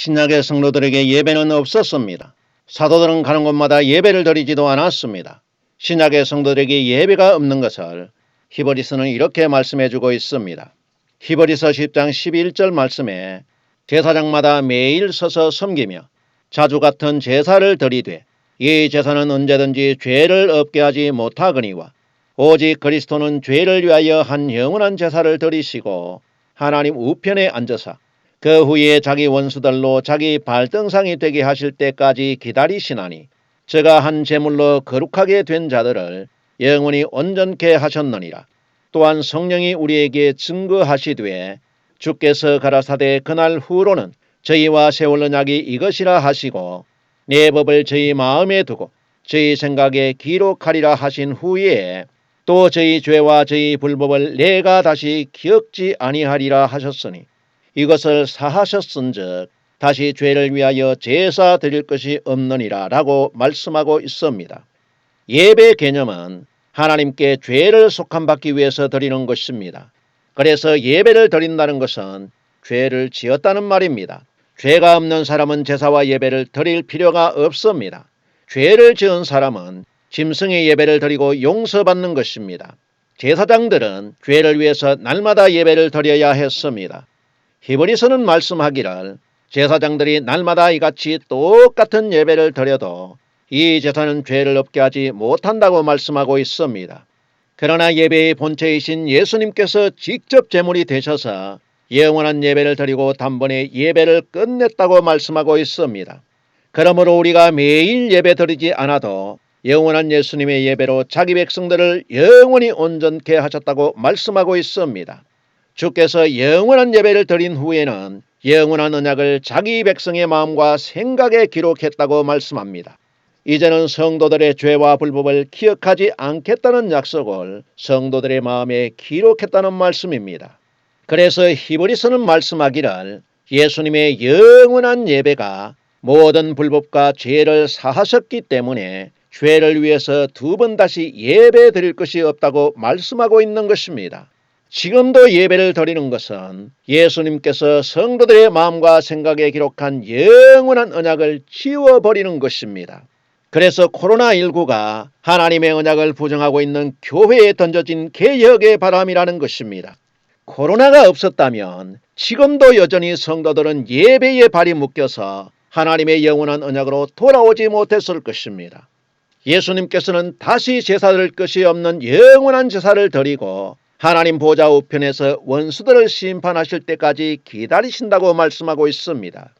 신약의 성도들에게 예배는 없었습니다. 사도들은 가는 곳마다 예배를 드리지도 않았습니다. 신약의 성도들에게 예배가 없는 것을 히브리서는 이렇게 말씀해주고 있습니다. 히브리서 10장 11절 말씀에 제사장마다 매일 서서 섬기며 자주 같은 제사를 드리되 이 제사는 언제든지 죄를 없게 하지 못하거니와 오직 그리스도는 죄를 위하여 한 영원한 제사를 드리시고 하나님 우편에 앉으사 그 후에 자기 원수들로 자기 발등상이 되게 하실 때까지 기다리시나니 저가 한 제물로 거룩하게 된 자들을 영원히 온전케 하셨느니라. 또한 성령이 우리에게 증거하시되 주께서 가라사대 그날 후로는 저희와 세울 언약이 이것이라 하시고 내 법을 저희 마음에 두고 저희 생각에 기록하리라 하신 후에 또 저희 죄와 저희 불법을 내가 다시 기억지 아니하리라 하셨으니 이것을 사하셨은즉 다시 죄를 위하여 제사 드릴 것이 없느니라 라고 말씀하고 있습니다. 예배 개념은 하나님께 죄를 속함받기 위해서 드리는 것입니다. 그래서 예배를 드린다는 것은 죄를 지었다는 말입니다. 죄가 없는 사람은 제사와 예배를 드릴 필요가 없습니다. 죄를 지은 사람은 짐승의 예배를 드리고 용서받는 것입니다. 제사장들은 죄를 위해서 날마다 예배를 드려야 했습니다. 히브리서는 말씀하기를 제사장들이 날마다 이같이 똑같은 예배를 드려도 이 제사는 죄를 없게 하지 못한다고 말씀하고 있습니다. 그러나 예배의 본체이신 예수님께서 직접 제물이 되셔서 영원한 예배를 드리고 단번에 예배를 끝냈다고 말씀하고 있습니다. 그러므로 우리가 매일 예배 드리지 않아도 영원한 예수님의 예배로 자기 백성들을 영원히 온전케 하셨다고 말씀하고 있습니다. 주께서 영원한 예배를 드린 후에는 영원한 언약을 자기 백성의 마음과 생각에 기록했다고 말씀합니다. 이제는 성도들의 죄와 불법을 기억하지 않겠다는 약속을 성도들의 마음에 기록했다는 말씀입니다. 그래서 히브리서는 말씀하기를 예수님의 영원한 예배가 모든 불법과 죄를 사하셨기 때문에 죄를 위해서 두 번 다시 예배 드릴 것이 없다고 말씀하고 있는 것입니다. 지금도 예배를 드리는 것은 예수님께서 성도들의 마음과 생각에 기록한 영원한 언약을 지워버리는 것입니다. 그래서 코로나19가 하나님의 언약을 부정하고 있는 교회에 던져진 개혁의 바람이라는 것입니다. 코로나가 없었다면 지금도 여전히 성도들은 예배에 발이 묶여서 하나님의 영원한 언약으로 돌아오지 못했을 것입니다. 예수님께서는 다시 제사 드릴 것이 없는 영원한 제사를 드리고 하나님 보좌 우편에서 원수들을 심판하실 때까지 기다리신다고 말씀하고 있습니다.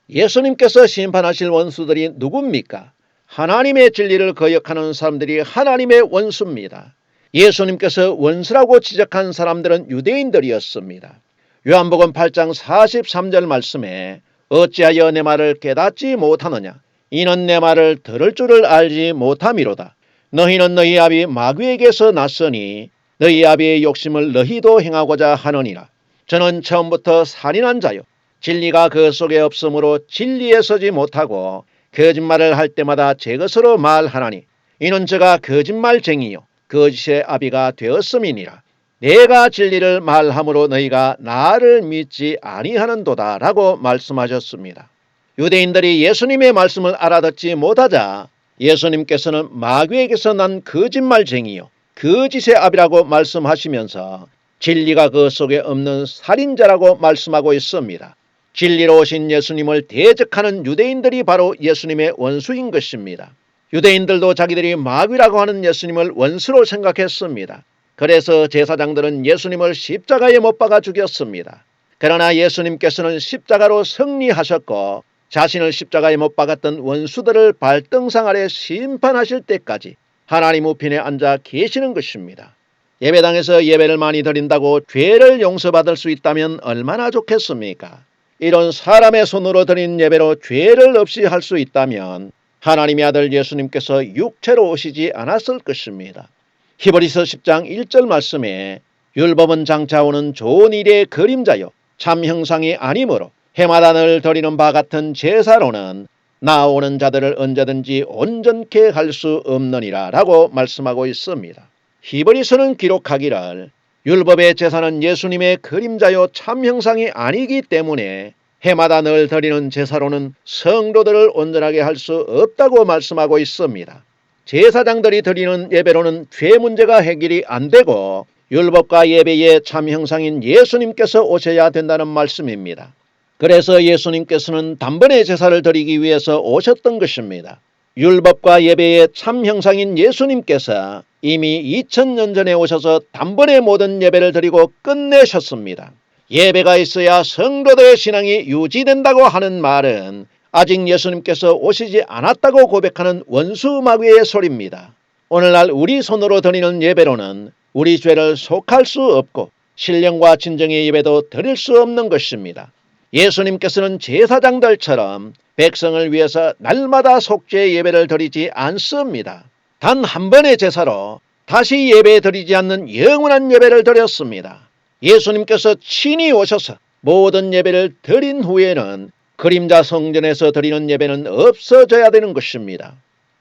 예수님께서 심판하실 원수들이 누굽니까? 하나님의 진리를 거역하는 사람들이 하나님의 원수입니다. 예수님께서 원수라고 지적한 사람들은 유대인들이었습니다. 요한복음 8장 43절 말씀에 어찌하여 내 말을 깨닫지 못하느냐? 이는 내 말을 들을 줄을 알지 못함이로다. 너희는 너희 아비 마귀에게서 났으니 너희 아비의 욕심을 너희도 행하고자 하느니라. 저는 처음부터 살인한 자요 진리가 그 속에 없으므로 진리에 서지 못하고 거짓말을 할 때마다 제 것으로 말하나니 이는 저가 거짓말쟁이요 거짓의 아비가 되었음이니라. 내가 진리를 말함으로 너희가 나를 믿지 아니하는도다 라고 말씀하셨습니다. 유대인들이 예수님의 말씀을 알아듣지 못하자 예수님께서는 마귀에게서 난 거짓말쟁이요 거짓의 아비라고 말씀하시면서 진리가 그 속에 없는 살인자라고 말씀하고 있습니다. 진리로 오신 예수님을 대적하는 유대인들이 바로 예수님의 원수인 것입니다. 유대인들도 자기들이 마귀라고 하는 예수님을 원수로 생각했습니다. 그래서 제사장들은 예수님을 십자가에 못 박아 죽였습니다. 그러나 예수님께서는 십자가로 승리하셨고 자신을 십자가에 못 박았던 원수들을 발등상 아래 심판하실 때까지 하나님 우편에 앉아 계시는 것입니다. 예배당에서 예배를 많이 드린다고 죄를 용서받을 수 있다면 얼마나 좋겠습니까? 이런 사람의 손으로 드린 예배로 죄를 없이 할 수 있다면 하나님의 아들 예수님께서 육체로 오시지 않았을 것입니다. 히브리서 10장 1절 말씀에 율법은 장차 오는 좋은 일의 그림자요 참 형상이 아니므로 해마다 늘 드리는 바 같은 제사로는 나오는 자들을 언제든지 온전케 할 수 없느니라 라고 말씀하고 있습니다. 히브리서는 기록하기를 율법의 제사는 예수님의 그림자요 참 형상이 아니기 때문에 해마다 늘 드리는 제사로는 성도들을 온전하게 할 수 없다고 말씀하고 있습니다. 제사장들이 드리는 예배로는 죄 문제가 해결이 안 되고 율법과 예배의 참 형상인 예수님께서 오셔야 된다는 말씀입니다. 그래서 예수님께서는 단번에 제사를 드리기 위해서 오셨던 것입니다. 율법과 예배의 참 형상인 예수님께서 이미 2000년 전에 오셔서 단번에 모든 예배를 드리고 끝내셨습니다. 예배가 있어야 성도들의 신앙이 유지된다고 하는 말은 아직 예수님께서 오시지 않았다고 고백하는 원수 마귀의 소리입니다. 오늘날 우리 손으로 드리는 예배로는 우리 죄를 속할 수 없고 신령과 진정의 예배도 드릴 수 없는 것입니다. 예수님께서는 제사장들처럼 백성을 위해서 날마다 속죄 예배를 드리지 않습니다. 단 한 번의 제사로 다시 예배 드리지 않는 영원한 예배를 드렸습니다. 예수님께서 친히 오셔서 모든 예배를 드린 후에는 그림자 성전에서 드리는 예배는 없어져야 되는 것입니다.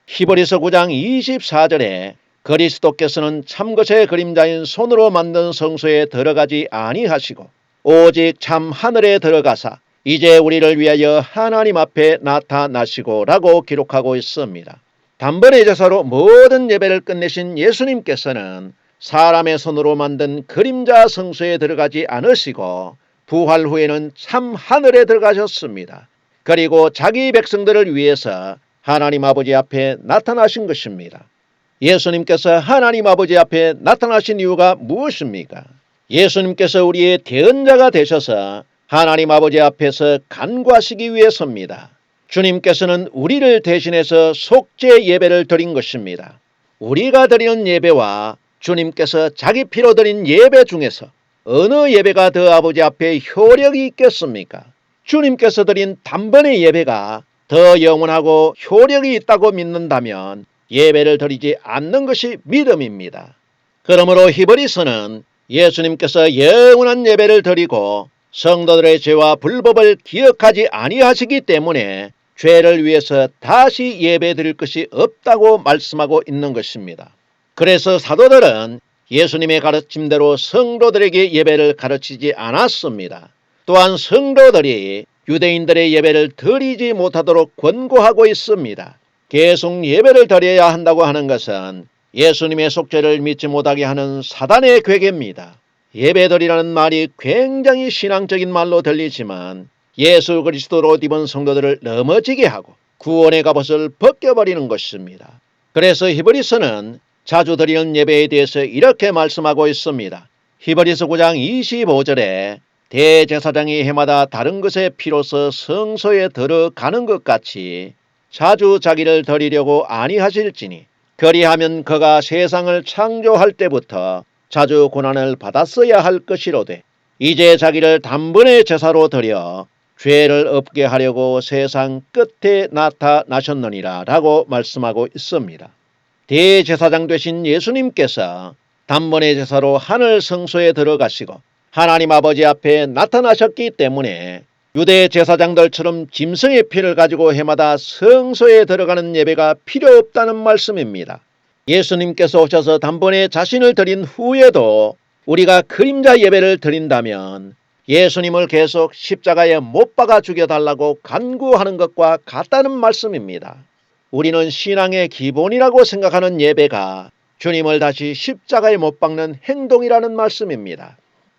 히브리서 9장 24절에 그리스도께서는 참것의 그림자인 손으로 만든 성소에 들어가지 아니하시고 오직 참 하늘에 들어가사 이제 우리를 위하여 하나님 앞에 나타나시고 라고 기록하고 있습니다. 단번에 제사로 모든 예배를 끝내신 예수님께서는 사람의 손으로 만든 그림자 성소에 들어가지 않으시고 부활 후에는 참 하늘에 들어가셨습니다. 그리고 자기 백성들을 위해서 하나님 아버지 앞에 나타나신 것입니다. 예수님께서 하나님 아버지 앞에 나타나신 이유가 무엇입니까? 예수님께서 우리의 대언자가 되셔서 하나님 아버지 앞에서 간구하시기 위해서입니다. 주님께서는 우리를 대신해서 속죄 예배를 드린 것입니다. 우리가 드리는 예배와 주님께서 자기 피로 드린 예배 중에서 어느 예배가 더 아버지 앞에 효력이 있겠습니까? 주님께서 드린 단번의 예배가 더 영원하고 효력이 있다고 믿는다면 예배를 드리지 않는 것이 믿음입니다. 그러므로 히브리서는 예수님께서 영원한 예배를 드리고 성도들의 죄와 불법을 기억하지 아니하시기 때문에 죄를 위해서 다시 예배 드릴 것이 없다고 말씀하고 있는 것입니다. 그래서 사도들은 예수님의 가르침대로 성도들에게 예배를 가르치지 않았습니다. 또한 성도들이 유대인들의 예배를 드리지 못하도록 권고하고 있습니다. 계속 예배를 드려야 한다고 하는 것은 예수님의 속죄를 믿지 못하게 하는 사단의 괴계입니다. 예배드리라는 말이 굉장히 신앙적인 말로 들리지만 예수 그리스도로 입은 성도들을 넘어지게 하고 구원의 갑옷을 벗겨버리는 것입니다. 그래서 히브리서는 자주 드리는 예배에 대해서 이렇게 말씀하고 있습니다. 히브리서 9장 25절에 대제사장이 해마다 다른 것의 피로서 성소에 들어가는 것 같이 자주 자기를 드리려고 아니하실지니 그리하면 그가 세상을 창조할 때부터 자주 고난을 받았어야 할 것이로되 이제 자기를 단번에 제사로 드려 죄를 없게 하려고 세상 끝에 나타나셨느니라 라고 말씀하고 있습니다. 대제사장 되신 예수님께서 단번에 제사로 하늘 성소에 들어가시고 하나님 아버지 앞에 나타나셨기 때문에 유대 제사장들처럼 짐승의 피를 가지고 해마다 성소에 들어가는 예배가 필요 없다는 말씀입니다. 예수님께서 오셔서 단번에 자신을 드린 후에도 우리가 그림자 예배를 드린다면 예수님을 계속 십자가에 못 박아 죽여달라고 간구하는 것과 같다는 말씀입니다. 우리는 신앙의 기본이라고 생각하는 예배가 주님을 다시 십자가에 못 박는 행동이라는 말씀입니다.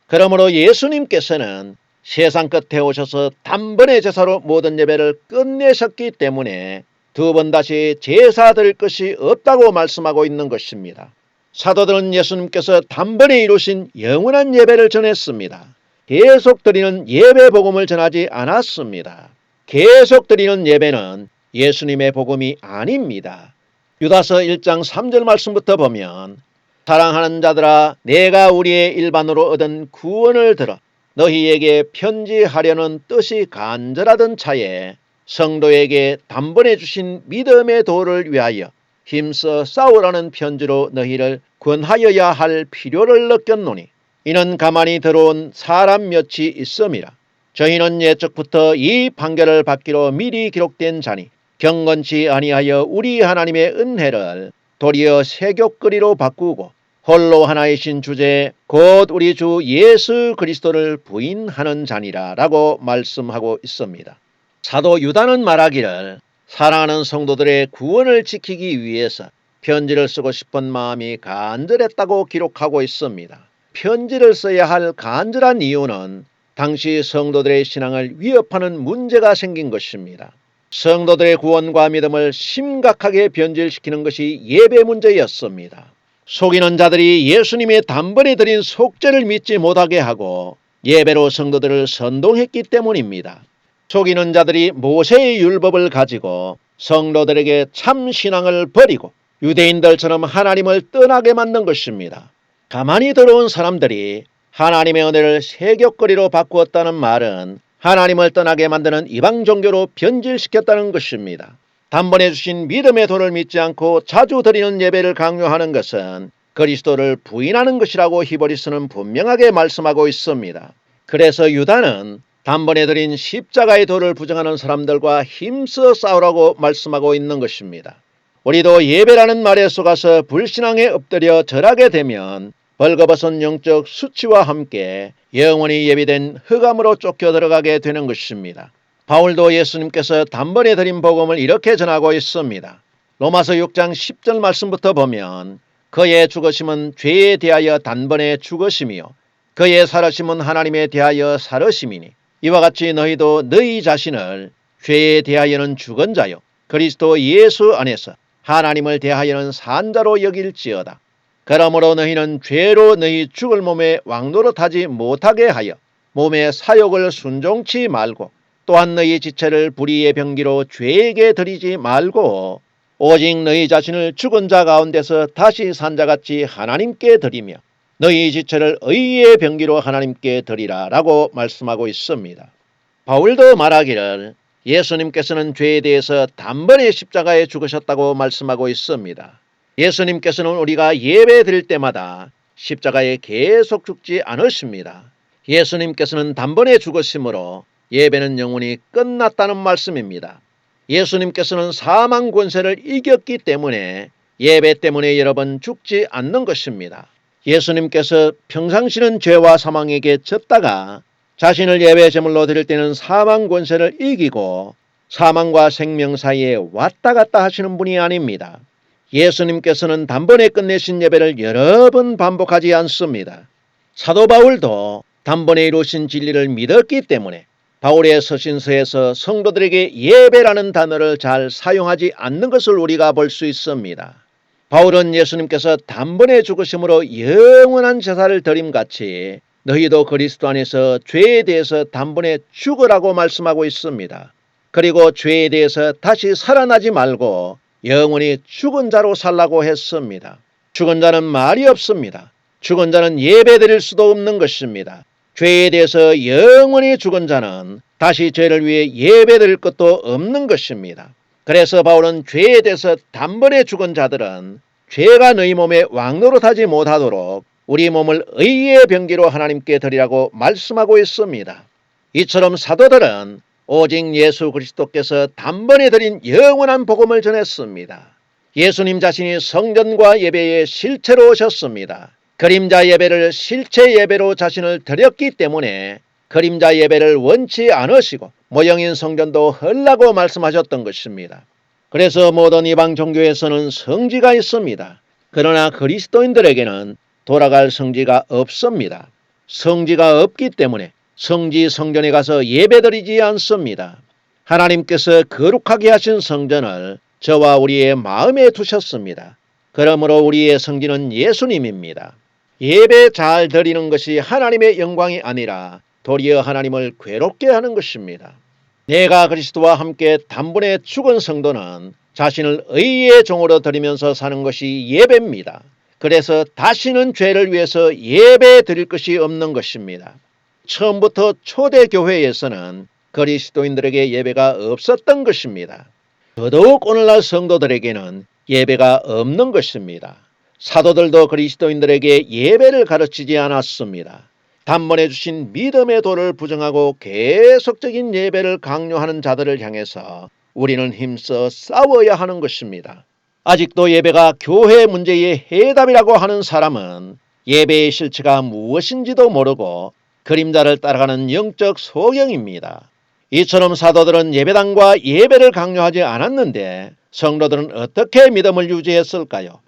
그러므로 예수님께서는 세상 끝에 오셔서 단번에 제사로 모든 예배를 끝내셨기 때문에 두 번 다시 제사 드릴 것이 없다고 말씀하고 있는 것입니다. 사도들은 예수님께서 단번에 이루신 영원한 예배를 전했습니다. 계속 드리는 예배 복음을 전하지 않았습니다. 계속 드리는 예배는 예수님의 복음이 아닙니다. 유다서 1장 3절 말씀부터 보면 사랑하는 자들아 내가 우리의 일반으로 얻은 구원을 들어 너희에게 편지하려는 뜻이 간절하던 차에 성도에게 단번에 주신 믿음의 도를 위하여 힘써 싸우라는 편지로 너희를 권하여야 할 필요를 느꼈노니 이는 가만히 들어온 사람 몇이 있음이라. 저희는 예적부터 이 판결을 받기로 미리 기록된 자니 경건치 아니하여 우리 하나님의 은혜를 도리어 세교거리로 바꾸고 홀로 하나이신 주제 곧 우리 주 예수 그리스도를 부인하는 자니라 라고 말씀하고 있습니다. 사도 유다는 말하기를 사랑하는 성도들의 구원을 지키기 위해서 편지를 쓰고 싶은 마음이 간절했다고 기록하고 있습니다. 편지를 써야 할 간절한 이유는 당시 성도들의 신앙을 위협하는 문제가 생긴 것입니다. 성도들의 구원과 믿음을 심각하게 변질시키는 것이 예배 문제였습니다. 속이는 자들이 예수님이 단번에 드린 속죄를 믿지 못하게 하고 예배로 성도들을 선동했기 때문입니다. 속이는 자들이 모세의 율법을 가지고 성도들에게 참 신앙을 버리고 유대인들처럼 하나님을 떠나게 만든 것입니다. 가만히 들어온 사람들이 하나님의 은혜를 세격거리로 바꾸었다는 말은 하나님을 떠나게 만드는 이방 종교로 변질시켰다는 것입니다. 단번에 주신 믿음의 도를 믿지 않고 자주 드리는 예배를 강요하는 것은 그리스도를 부인하는 것이라고 히브리서는 분명하게 말씀하고 있습니다. 그래서 유다는 단번에 드린 십자가의 도를 부정하는 사람들과 힘써 싸우라고 말씀하고 있는 것입니다. 우리도 예배라는 말에 속아서 불신앙에 엎드려 절하게 되면 벌거벗은 영적 수치와 함께 영원히 예비된 흑암으로 쫓겨 들어가게 되는 것입니다. 바울도 예수님께서 단번에 드린 복음을 이렇게 전하고 있습니다. 로마서 6장 10절 말씀부터 보면 그의 죽으심은 죄에 대하여 단번에 죽으심이요 그의 살으심은 하나님에 대하여 살으심이니 이와 같이 너희도 너희 자신을 죄에 대하여는 죽은 자요 그리스도 예수 안에서 하나님을 대하여는 산 자로 여길지어다. 그러므로 너희는 죄로 너희 죽을 몸에 왕노릇하지 못하게 하여 몸의 사욕을 순종치 말고 또한 너희 지체를 불의의 병기로 죄에게 드리지 말고 오직 너희 자신을 죽은 자 가운데서 다시 산 자같이 하나님께 드리며 너희 지체를 의의 병기로 하나님께 드리라 라고 말씀하고 있습니다. 바울도 말하기를 예수님께서는 죄에 대해서 단번에 십자가에 죽으셨다고 말씀하고 있습니다. 예수님께서는 우리가 예배 드릴 때마다 십자가에 계속 죽지 않으십니다. 예수님께서는 단번에 죽으심으로 예배는 영원히 끝났다는 말씀입니다. 예수님께서는 사망 권세를 이겼기 때문에 예배 때문에 여러 번 죽지 않는 것입니다. 예수님께서 평상시는 죄와 사망에게 졌다가 자신을 예배 제물로 드릴 때는 사망 권세를 이기고 사망과 생명 사이에 왔다 갔다 하시는 분이 아닙니다. 예수님께서는 단번에 끝내신 예배를 여러 번 반복하지 않습니다. 사도 바울도 단번에 이루신 진리를 믿었기 때문에 바울의 서신서에서 성도들에게 예배라는 단어를 잘 사용하지 않는 것을 우리가 볼 수 있습니다. 바울은 예수님께서 단번에 죽으심으로 영원한 제사를 드림같이 너희도 그리스도 안에서 죄에 대해서 단번에 죽으라고 말씀하고 있습니다. 그리고 죄에 대해서 다시 살아나지 말고 영원히 죽은 자로 살라고 했습니다. 죽은 자는 말이 없습니다. 죽은 자는 예배드릴 수도 없는 것입니다. 죄에 대해서 영원히 죽은 자는 다시 죄를 위해 예배드릴 것도 없는 것입니다. 그래서 바울은 죄에 대해서 단번에 죽은 자들은 죄가 너희 몸에 왕노릇하지 못하도록 우리 몸을 의의 병기로 하나님께 드리라고 말씀하고 있습니다. 이처럼 사도들은 오직 예수 그리스도께서 단번에 드린 영원한 복음을 전했습니다. 예수님 자신이 성전과 예배의 실체로 오셨습니다. 그림자 예배를 실체 예배로 자신을 드렸기 때문에 그림자 예배를 원치 않으시고 모형인 성전도 헐라고 말씀하셨던 것입니다. 그래서 모든 이방 종교에서는 성지가 있습니다. 그러나 그리스도인들에게는 돌아갈 성지가 없습니다. 성지가 없기 때문에 성지 성전에 가서 예배드리지 않습니다. 하나님께서 거룩하게 하신 성전을 저와 우리의 마음에 두셨습니다. 그러므로 우리의 성지는 예수님입니다. 예배 잘 드리는 것이 하나님의 영광이 아니라 도리어 하나님을 괴롭게 하는 것입니다. 내가 그리스도와 함께 단번에 죽은 성도는 자신을 의의 종으로 드리면서 사는 것이 예배입니다. 그래서 다시는 죄를 위해서 예배 드릴 것이 없는 것입니다. 처음부터 초대교회에서는 그리스도인들에게 예배가 없었던 것입니다. 더더욱 오늘날 성도들에게는 예배가 없는 것입니다. 사도들도 그리스도인들에게 예배를 가르치지 않았습니다. 단번에 주신 믿음의 도를 부정하고 계속적인 예배를 강요하는 자들을 향해서 우리는 힘써 싸워야 하는 것입니다. 아직도 예배가 교회 문제의 해답이라고 하는 사람은 예배의 실체가 무엇인지도 모르고 그림자를 따라가는 영적 소경입니다. 이처럼 사도들은 예배당과 예배를 강요하지 않았는데 성도들은 어떻게 믿음을 유지했을까요?